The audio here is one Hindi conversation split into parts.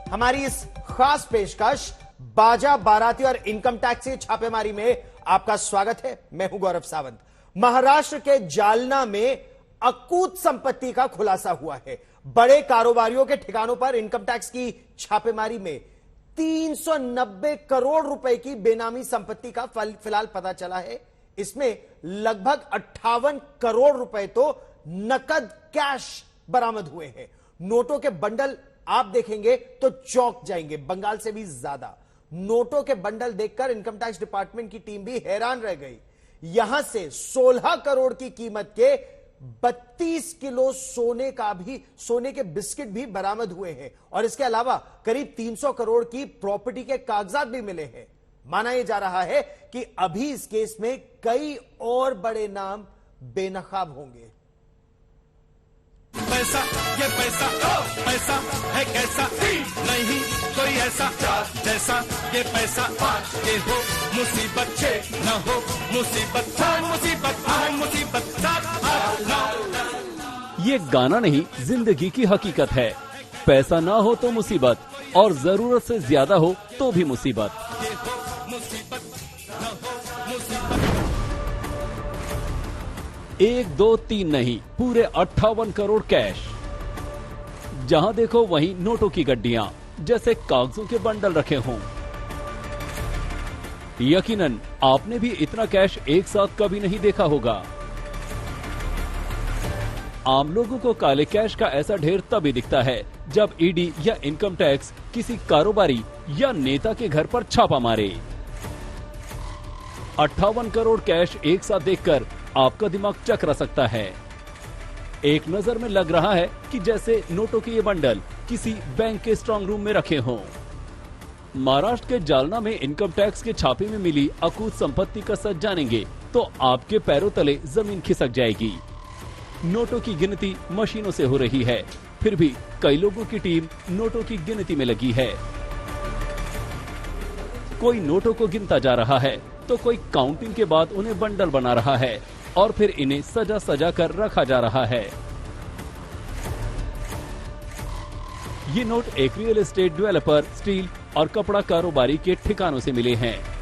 हमारी इस खास पेशकश बाजा, बाराती और इनकम टैक्स की छापेमारी में आपका स्वागत है। मैं हूं गौरव सावंत। महाराष्ट्र के जालना में अकूत संपत्ति का खुलासा हुआ है। बड़े कारोबारियों के ठिकानों पर इनकम टैक्स की छापेमारी में 390 करोड़ रुपए की बेनामी संपत्ति का फिलहाल पता चला है। इसमें लगभग 58 करोड़ रुपए तो नकद कैश बरामद हुए हैं। नोटों के बंडल आप देखेंगे तो चौंक जाएंगे, बंगाल से भी ज्यादा। नोटों के बंडल देखकर इनकम टैक्स डिपार्टमेंट की टीम भी हैरान रह गई। यहां से 16 करोड़ की कीमत के 32 किलो सोने के बिस्किट भी बरामद हुए हैं और इसके अलावा करीब 300 करोड़ की प्रॉपर्टी के कागजात भी मिले हैं। माना यह जा रहा है कि अभी इस केस में कई और बड़े नाम बेनकाब होंगे। पैसा ये पैसा है कैसा नहीं कोई ऐसा जैसा ये पैसा ये हो मुसीबत न हो मुसीबत ये गाना नहीं, जिंदगी की हकीकत है। पैसा ना हो तो मुसीबत और जरूरत से ज्यादा हो तो भी मुसीबत। ये हो मुसीबत न हो मुसीबत। 1, 2, 3 नहीं, पूरे 58 करोड़ कैश। जहां देखो वहीं नोटों की गड्डियां, जैसे कागजों के बंडल रखे हों। यकीनन आपने भी इतना कैश एक साथ कभी नहीं देखा होगा। आम लोगों को काले कैश का ऐसा ढेर तभी दिखता है जब ईडी या इनकम टैक्स किसी कारोबारी या नेता के घर पर छापा मारे। 58 करोड़ कैश एक साथ देखकर आपका दिमाग चकरा सकता है। एक नजर में लग रहा है कि जैसे नोटों के ये बंडल किसी बैंक के स्ट्रांग रूम में रखे हों। महाराष्ट्र के जालना में इनकम टैक्स के छापे में मिली अकूत संपत्ति का सच जानेंगे तो आपके पैरों तले जमीन खिसक जाएगी। नोटों की गिनती मशीनों से हो रही है, फिर भी कई लोगों की टीम नोटों की गिनती में लगी है। कोई नोटों को गिनता जा रहा है तो कोई काउंटिंग के बाद उन्हें बंडल बना रहा है और फिर इन्हें सजा सजा कर रखा जा रहा है। ये नोट एक रियल एस्टेट डेवलपर, स्टील और कपड़ा कारोबारी के ठिकानों से मिले हैं।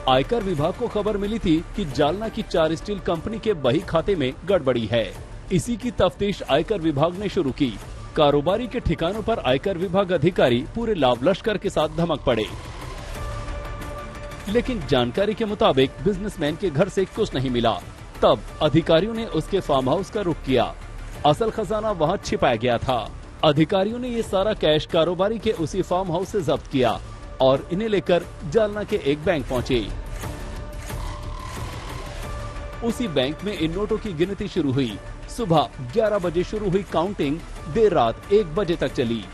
आयकर विभाग को खबर मिली थी कि जालना की 4 स्टील कंपनी के बही खाते में गड़बड़ी है। इसी की तफ्तीश आयकर विभाग ने शुरू की। कारोबारी के ठिकानों पर आयकर विभाग अधिकारी पूरे लाव लश्कर के साथ धमक पड़े, लेकिन जानकारी के मुताबिक बिजनेसमैन के घर से कुछ नहीं मिला। तब अधिकारियों ने उसके फार्म हाउस का रुख किया। असल खजाना वहां छिपाया गया था। अधिकारियों ने ये सारा कैश कारोबारी के उसी फार्म हाउस से जब्त किया और इन्हें लेकर जालना के एक बैंक पहुंचे। उसी बैंक में इन नोटों की गिनती शुरू हुई। सुबह 11 बजे शुरू हुई काउंटिंग देर रात 1 बजे तक चली।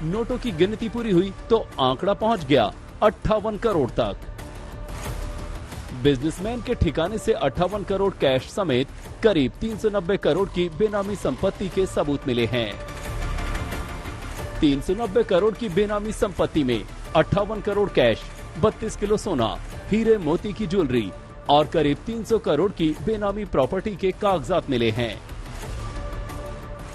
नोटों की गिनती पूरी हुई तो आंकड़ा पहुंच गया 58 करोड़ तक। बिजनेसमैन के ठिकाने से 58 करोड़ कैश समेत करीब 390 करोड़ की बेनामी संपत्ति के सबूत मिले हैं। 390 करोड़ की बेनामी संपत्ति में 58 करोड़ कैश, 32 किलो सोना, हीरे मोती की ज्वेलरी और करीब 300 करोड़ की बेनामी प्रॉपर्टी के कागजात मिले हैं।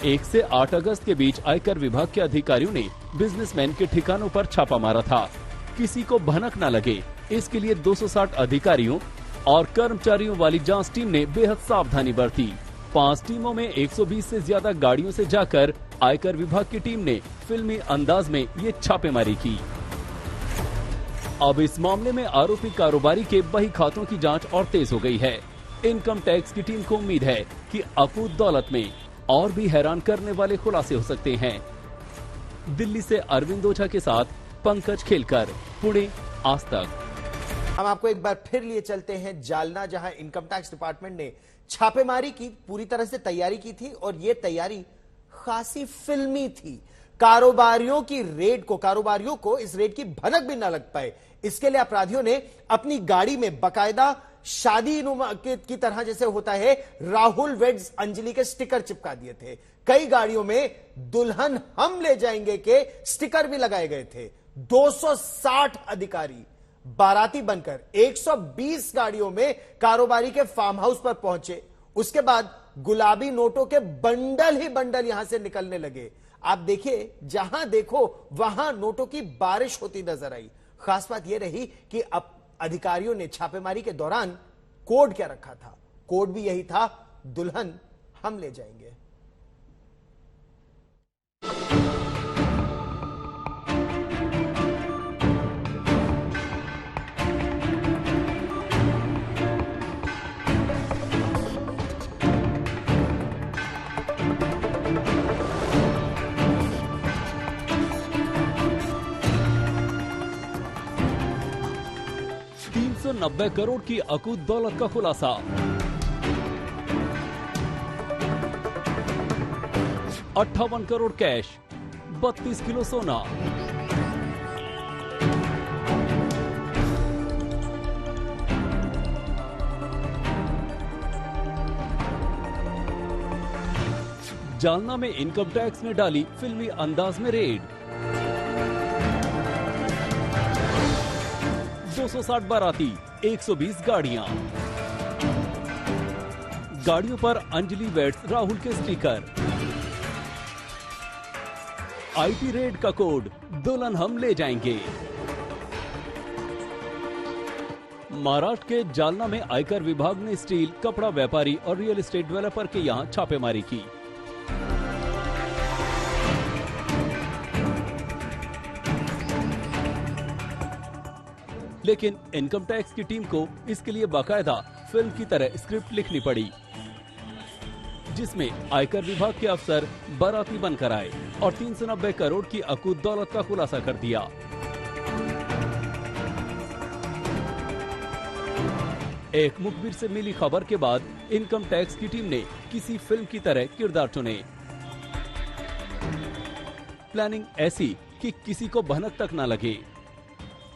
1 से 8 अगस्त के बीच आयकर विभाग के अधिकारियों ने बिजनेसमैन के ठिकानों पर छापा मारा था। किसी को भनक न लगे, इसके लिए 260 अधिकारियों और कर्मचारियों वाली जांच टीम ने बेहद सावधानी बरती। 5 टीमों में 120 से ज्यादा गाड़ियों से जाकर आयकर विभाग की टीम ने फिल्मी अंदाज में ये छापेमारी की। अब इस मामले में आरोपी कारोबारी के बही खातों की जांच और तेज हो गई है। इनकम टैक्स की टीम को उम्मीद है कि अकूत दौलत में और भी हैरान करने वाले खुलासे हो सकते हैं। दिल्ली से अरविंद ओझा के साथ पंकज खेलकर, पुणे, आज तक। हम आपको एक बार फिर लिए चलते हैं जालना, जहां इनकम टैक्स डिपार्टमेंट ने छापेमारी की पूरी तरह से तैयारी की थी और यह तैयारी खासी फिल्मी थी। कारोबारियों को इस रेड की भनक भी न लग पाए, इसके लिए अपराधियों ने अपनी गाड़ी में बकायदा शादी की तरह जैसे होता है राहुल वेड्स अंजलि के स्टिकर चिपका दिए थे। कई गाड़ियों में दुल्हन हम ले जाएंगे के स्टिकर भी लगाए गए थे। 260 अधिकारी बाराती बनकर 120 गाड़ियों में कारोबारी के फार्म हाउस पर पहुंचे। उसके बाद गुलाबी नोटों के बंडल ही बंडल यहां से निकलने लगे। आप देखिए, जहां देखो वहां नोटों की बारिश होती नजर आई। खास बात यह रही कि अब अधिकारियों ने छापेमारी के दौरान कोड क्या रखा था? कोड भी यही था, दुल्हन हम ले जाएंगे। $390 करोड़ की अकूत दौलत का खुलासा। $58 करोड़ कैश, 32 किलो सोना। जालना में इनकम टैक्स ने डाली फिल्मी अंदाज में रेड। 260 बाराती, 120 गाड़ियां। गाड़ियों पर अंजलि वेट्स राहुल के स्टिकर। आईटी रेड का कोड, दुल्हन हम ले जाएंगे। महाराष्ट्र के जालना में आयकर विभाग ने स्टील, कपड़ा व्यापारी और रियल एस्टेट डेवलपर के यहां छापेमारी की। लेकिन इनकम टैक्स की टीम को इसके लिए बाकायदा फिल्म की तरह स्क्रिप्ट लिखनी पड़ी, जिसमें आयकर विभाग के अफसर बाराती बनकर आए और 390 करोड़ की अकूत दौलत का खुलासा कर दिया। एक मुखबिर से मिली खबर के बाद इनकम टैक्स की टीम ने किसी फिल्म की तरह किरदार चुने। प्लानिंग ऐसी कि किसी को भनक तक न लगे,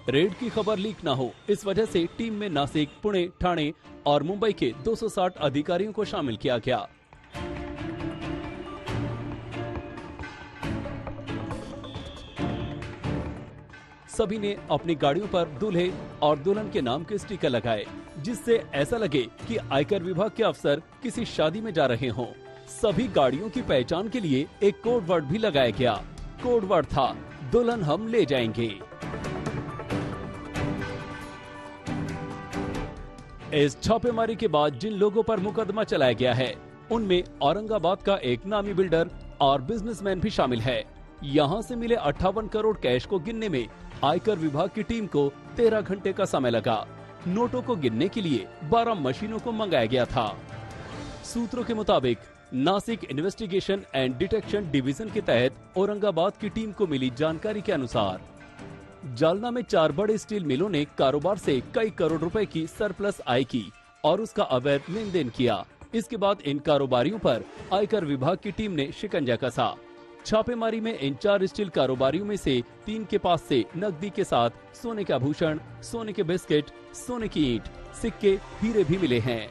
रेड की खबर लीक न हो, इस वजह से टीम में नासिक, पुणे, ठाणे और मुंबई के 260 अधिकारियों को शामिल किया गया। सभी ने अपनी गाड़ियों पर दूल्हे और दुल्हन के नाम के स्टिकर लगाए, जिससे ऐसा लगे कि आयकर विभाग के अफसर किसी शादी में जा रहे हों। सभी गाड़ियों की पहचान के लिए एक कोड वर्ड भी लगाया गया। कोड वर्ड था, दुल्हन हम ले जाएंगे। इस छापेमारी के बाद जिन लोगों पर मुकदमा चलाया गया है, उनमें औरंगाबाद का एक नामी बिल्डर और बिजनेसमैन भी शामिल है। यहां से मिले 58 करोड़ कैश को गिनने में आयकर विभाग की टीम को 13 घंटे का समय लगा। नोटों को गिनने के लिए 12 मशीनों को मंगाया गया था। सूत्रों के मुताबिक Nashik investigation and detection division के तहत औरंगाबाद की टीम को मिली जानकारी के अनुसार जालना में 4 बड़े स्टील मिलों ने कारोबार से कई करोड़ रुपए की सरप्लस आय की और उसका अवैध लेन देन किया। इसके बाद इन कारोबारियों पर आयकर विभाग की टीम ने शिकंजा कसा। छापेमारी में इन 4 स्टील कारोबारियों में से 3 के पास से नकदी के साथ सोने के आभूषण, सोने के बिस्किट, सोने की ईंट, सिक्के, हीरे भी मिले हैं।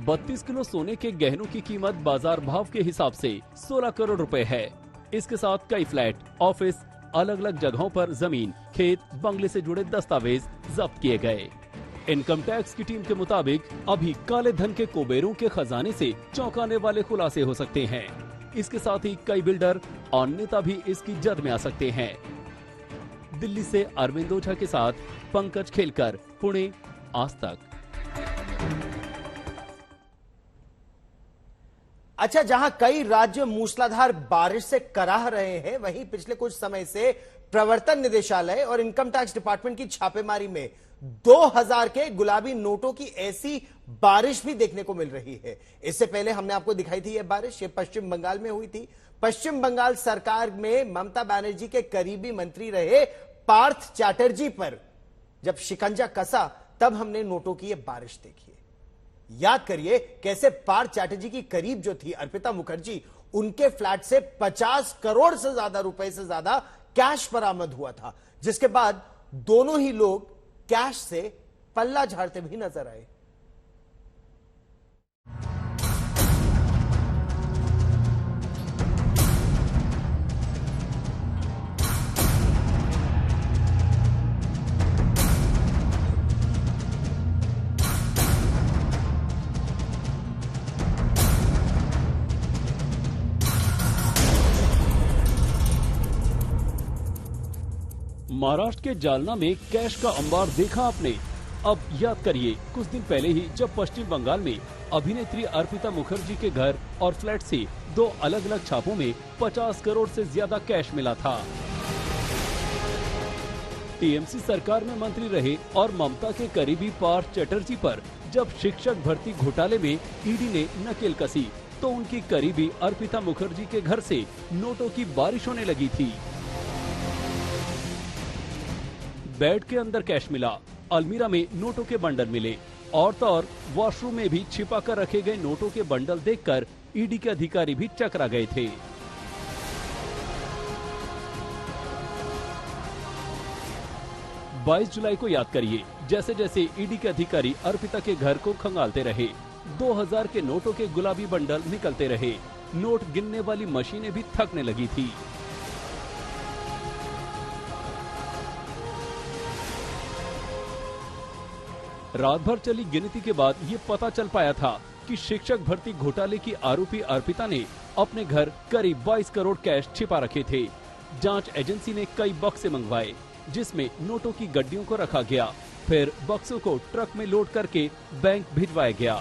32 किलो सोने के गहनों की कीमत बाजार भाव के हिसाब से 16 करोड़ रुपए है। इसके साथ कई फ्लैट, ऑफिस, अलग अलग जगहों पर जमीन, खेत, बंगले से जुड़े दस्तावेज जब्त किए गए। इनकम टैक्स की टीम के मुताबिक अभी काले धन के कुबेरों के खजाने से चौंकाने वाले खुलासे हो सकते हैं। इसके साथ ही कई बिल्डर और नेता भी इसकी जद में आ सकते हैं। दिल्ली से अरविंद ओझा के साथ पंकज खेलकर, पुणे, आज तक। अच्छा, जहां कई राज्य मूसलाधार बारिश से कराह रहे हैं, वहीं पिछले कुछ समय से प्रवर्तन निदेशालय और इनकम टैक्स डिपार्टमेंट की छापेमारी में 2000 के गुलाबी नोटों की ऐसी बारिश भी देखने को मिल रही है। इससे पहले हमने आपको दिखाई थी यह बारिश, ये पश्चिम बंगाल में हुई थी। पश्चिम बंगाल सरकार में ममता बनर्जी के करीबी मंत्री रहे पार्थ चैटर्जी पर जब शिकंजा कसा, तब हमने नोटों की यह बारिश देखी। याद करिए कैसे पार्थ चैटर्जी की करीब जो थी अर्पिता मुखर्जी, उनके फ्लैट से 50 करोड़ से ज्यादा रुपए से ज्यादा कैश बरामद हुआ था, जिसके बाद दोनों ही लोग कैश से पल्ला झाड़ते भी नजर आए। महाराष्ट्र के जालना में कैश का अंबार देखा आपने? अब याद करिए, कुछ दिन पहले ही जब पश्चिम बंगाल में अभिनेत्री अर्पिता मुखर्जी के घर और फ्लैट से 2 अलग अलग छापों में 50 करोड़ से ज्यादा कैश मिला था। टीएमसी सरकार में मंत्री रहे और ममता के करीबी पार्थ चटर्जी पर जब शिक्षक भर्ती घोटाले में ईडी ने नकेल कसी तो उनकी करीबी अर्पिता मुखर्जी के घर से नोटों की बारिश होने लगी थी। बेड के अंदर कैश मिला, अलमीरा में नोटों के बंडल मिले और तो और वॉशरूम में भी छिपा कर रखे गए नोटों के बंडल देखकर ईडी के अधिकारी भी चकरा गए थे। बाईस जुलाई को याद करिए, जैसे जैसे ईडी के अधिकारी अर्पिता के घर को खंगालते रहे, 2000 के नोटों के गुलाबी बंडल निकलते रहे, नोट गिनने वाली मशीनें भी थकने लगी थी। रात भर चली गिनती के बाद ये पता चल पाया था कि शिक्षक भर्ती घोटाले की आरोपी अर्पिता ने अपने घर करीब 22 करोड़ कैश छिपा रखे थे। जांच एजेंसी ने कई बक्से मंगवाए जिसमें नोटों की गड्डियों को रखा गया, फिर बक्सों को ट्रक में लोड करके बैंक भिजवाया गया।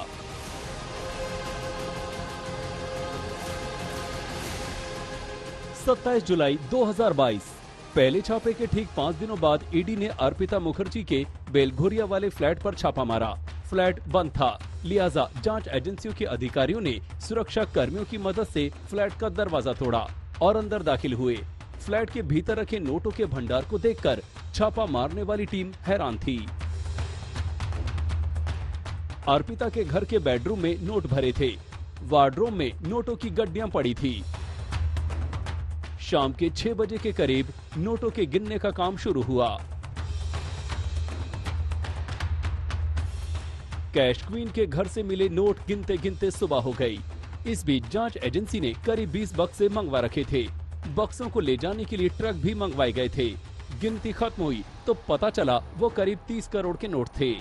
सत्ताईस जुलाई 2022 पहले छापे के ठीक 5 दिनों बाद ईडी ने अर्पिता मुखर्जी के बेलघोरिया वाले फ्लैट पर छापा मारा। फ्लैट बंद था, लिहाजा जांच एजेंसियों के अधिकारियों ने सुरक्षा कर्मियों की मदद से फ्लैट का दरवाजा तोड़ा और अंदर दाखिल हुए। फ्लैट के भीतर रखे नोटों के भंडार को देखकर छापा मारने वाली टीम हैरान थी। अर्पिता के घर के बेडरूम में नोट भरे थे, वार्डरोब में नोटों की गड्डियां पड़ी थी। शाम के 6 बजे के करीब नोटों के गिनने का काम शुरू हुआ। कैश क्वीन के घर से मिले नोट गिनते गिनते सुबह हो गई। इस बीच जांच एजेंसी ने करीब 20 बक्से मंगवा रखे थे। बक्सों को ले जाने के लिए ट्रक भी मंगवाए गए थे। गिनती खत्म हुई तो पता चला वो करीब 30 करोड़ के नोट थे।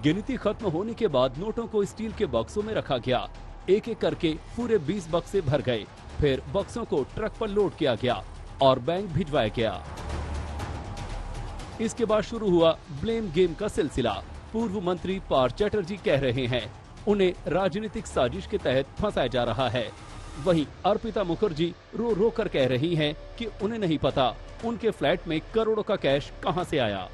गिनती खत्म होने के बाद नोटों को स्टील के बक्सों में रखा गया। एक एक करके पूरे 20 बक्से भर गए। फिर बक्सों को ट्रक पर लोड किया गया और बैंक भिजवाया गया। इसके बाद शुरू हुआ ब्लेम गेम का सिलसिला। पूर्व मंत्री पार्थ चटर्जी कह रहे हैं उन्हें राजनीतिक साजिश के तहत फंसाया जा रहा है। वहीं अर्पिता मुखर्जी रो रो कर कह रही हैं कि उन्हें नहीं पता उनके फ्लैट में करोड़ों का कैश कहां से आया।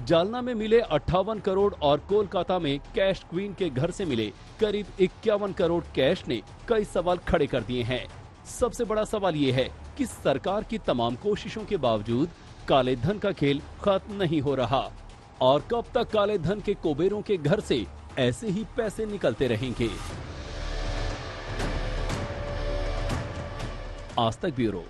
जालना में मिले 58 करोड़ और कोलकाता में कैश क्वीन के घर से मिले करीब 51 करोड़ कैश ने कई सवाल खड़े कर दिए हैं। सबसे बड़ा सवाल ये है कि सरकार की तमाम कोशिशों के बावजूद काले धन का खेल खत्म नहीं हो रहा और कब तक काले धन के कुबेरों के घर से ऐसे ही पैसे निकलते रहेंगे। आज तक ब्यूरो।